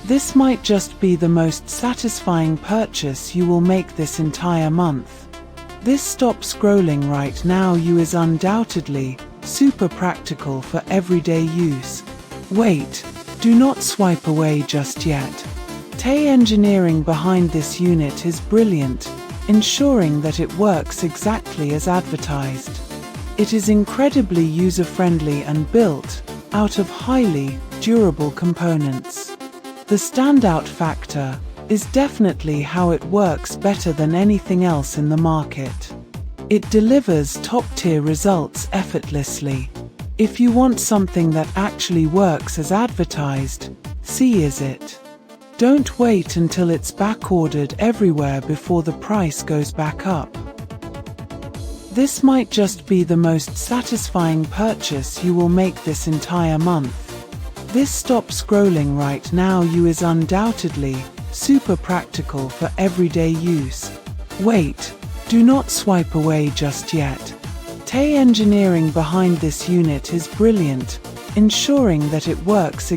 This might just be the most satisfying purchase you will make this entire month. This stop scrolling right now is undoubtedly super practical for everyday use. Wait, do not swipe away just yet. The engineering behind this unit is brilliant, ensuring that it works exactly as advertised. It is incredibly user-friendly and built out of highly durable components. The standout factor is definitely how it works better than anything else in the market. It delivers top-tier results effortlessly. If you want something that actually works as advertised, see is it. Don't wait until it's back-ordered everywhere before the price goes back up. This might just be the most satisfying purchase you will make this entire month. This stop scrolling right now is undoubtedly super practical for everyday use. Wait, do not swipe away just yet. The engineering behind this unit is brilliant, ensuring that it works